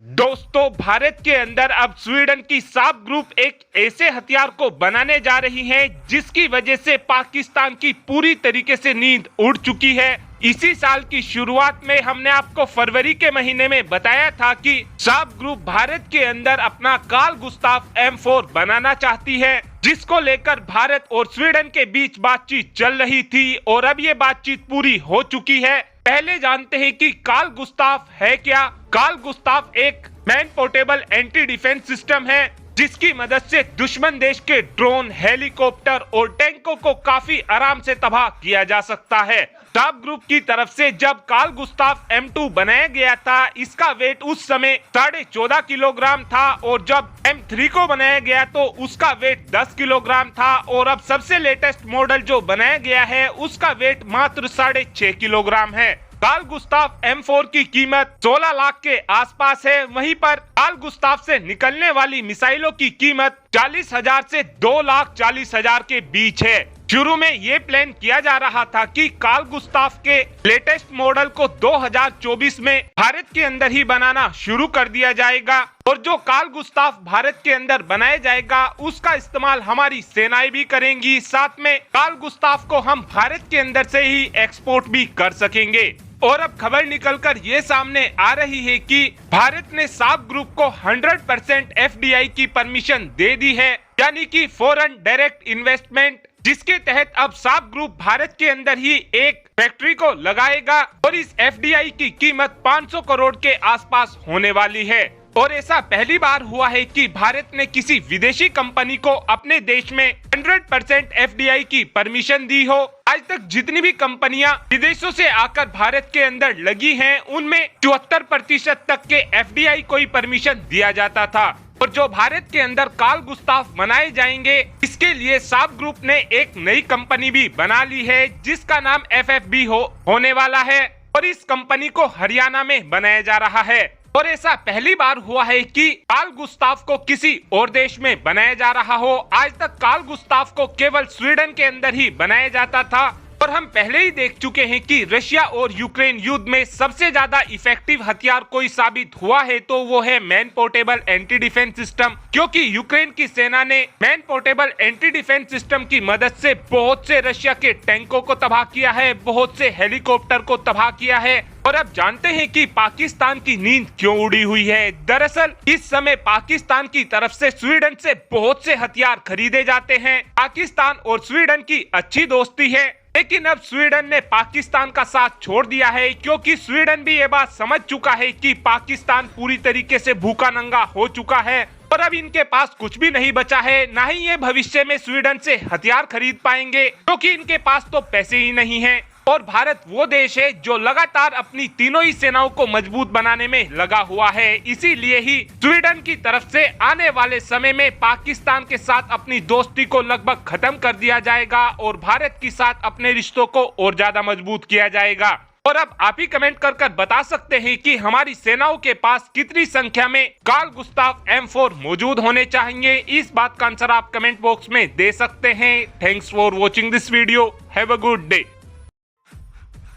दोस्तों, भारत के अंदर अब स्वीडन की साप ग्रुप एक ऐसे हथियार को बनाने जा रही है जिसकी वजह से पाकिस्तान की पूरी तरीके से नींद उड़ चुकी है। इसी साल की शुरुआत में हमने आपको फरवरी के महीने में बताया था कि साप ग्रुप भारत के अंदर अपना कार्ल गुस्ताव M4 बनाना चाहती है, जिसको लेकर भारत और स्वीडन के बीच बातचीत चल रही थी और अब ये बातचीत पूरी हो चुकी है। पहले जानते हैं कि कार्ल गुस्ताव है क्या। कार्ल गुस्ताव एक man portable anti defence system है जिसकी मदद से दुश्मन देश के ड्रोन, हेलीकॉप्टर और टैंकों को काफी आराम से तबाह किया जा सकता है। साप ग्रुप की तरफ से जब कार्ल गुस्ताव M2 बनाया गया था, इसका वेट उस समय 14.5 किलोग्राम था और जब M3 को बनाया गया तो उसका वेट 10 किलोग्राम था और अब सबसे लेटेस्ट मॉडल जो बनाया गया है उसका वेट मात्र 6.5 किलोग्राम है। कार्ल गुस्ताव M4 की कीमत 16 लाख के आसपास है। वहीं पर कार्ल गुस्ताव से निकलने वाली मिसाइलों की कीमत 40,000 से 2,40,000 के बीच है। शुरू में ये प्लान किया जा रहा था कि कार्ल गुस्ताव के लेटेस्ट मॉडल को 2024 में भारत के अंदर ही बनाना शुरू कर दिया जाएगा और जो कार्ल गुस्ताव भारत के अंदर बनाया जाएगा उसका इस्तेमाल हमारी सेनाएं भी करेंगी। साथ में कार्ल गुस्ताव को हम भारत के अंदर से ही एक्सपोर्ट भी कर सकेंगे। और अब खबर निकलकर ये सामने आ रही है कि भारत ने साप ग्रुप को 100% FDI की परमिशन दे दी है, यानी कि फॉरेन डायरेक्ट इन्वेस्टमेंट, जिसके तहत अब साप ग्रुप भारत के अंदर ही एक फैक्ट्री को लगाएगा और इस FDI की कीमत 500 करोड़ के आसपास होने वाली है। और ऐसा पहली बार हुआ है कि भारत ने किसी विदेशी कंपनी को अपने देश में 100% FDI की परमिशन दी हो। आज तक जितनी भी कंपनियां विदेशों से आकर भारत के अंदर लगी हैं, उनमें 74% तक के FDI को ही परमिशन दिया जाता था। और जो भारत के अंदर कार्ल गुस्ताव बनाए जाएंगे, इसके लिए साप ग्रुप ने एक नई कंपनी भी बना ली है जिसका नाम FFB होने वाला है और इस कंपनी को हरियाणा में बनाया जा रहा है। और ऐसा पहली बार हुआ है कि कार्ल गुस्ताव को किसी और देश में बनाया जा रहा हो। आज तक कार्ल गुस्ताव को केवल स्वीडन के अंदर ही बनाया जाता था और हम पहले ही देख चुके हैं कि रशिया और यूक्रेन युद्ध में सबसे ज्यादा इफेक्टिव हथियार कोई साबित हुआ है तो वो है man portable anti defence system, क्योंकि यूक्रेन की सेना ने man portable anti defence system की मदद से बहुत से रशिया के टैंकों को तबाह किया है, बहुत से हेलीकॉप्टर को तबाह किया है। और अब जानते हैं कि पाकिस्तान की नींद क्यों उड़ी हुई है। दरअसल इस समय पाकिस्तान की तरफ से स्वीडन से बहुत से हथियार खरीदे जाते हैं। पाकिस्तान और स्वीडन की अच्छी दोस्ती है, लेकिन अब स्वीडन ने पाकिस्तान का साथ छोड़ दिया है, क्योंकि स्वीडन भी ये बात समझ चुका है कि पाकिस्तान पूरी तरीके से भूखा नंगा हो चुका है और अब इनके पास कुछ भी नहीं बचा है। ना ही ये भविष्य में स्वीडन से हथियार खरीद पाएंगे, क्योंकि इनके पास तो पैसे ही नहीं है। और भारत वो देश है जो लगातार अपनी तीनों ही सेनाओं को मजबूत बनाने में लगा हुआ है। इसीलिए ही स्वीडन की तरफ से आने वाले समय में पाकिस्तान के साथ अपनी दोस्ती को लगभग खत्म कर दिया जाएगा और भारत के साथ अपने रिश्तों को और ज्यादा मजबूत किया जाएगा। और अब आप ही कमेंट कर बता सकते हैं कि हमारी सेनाओं के पास कितनी संख्या में कार्ल गुस्ताव M4 मौजूद होने चाहिए। इस बात का आंसर आप कमेंट बॉक्स में दे सकते हैं। Thanks for watching this video. Have a good day.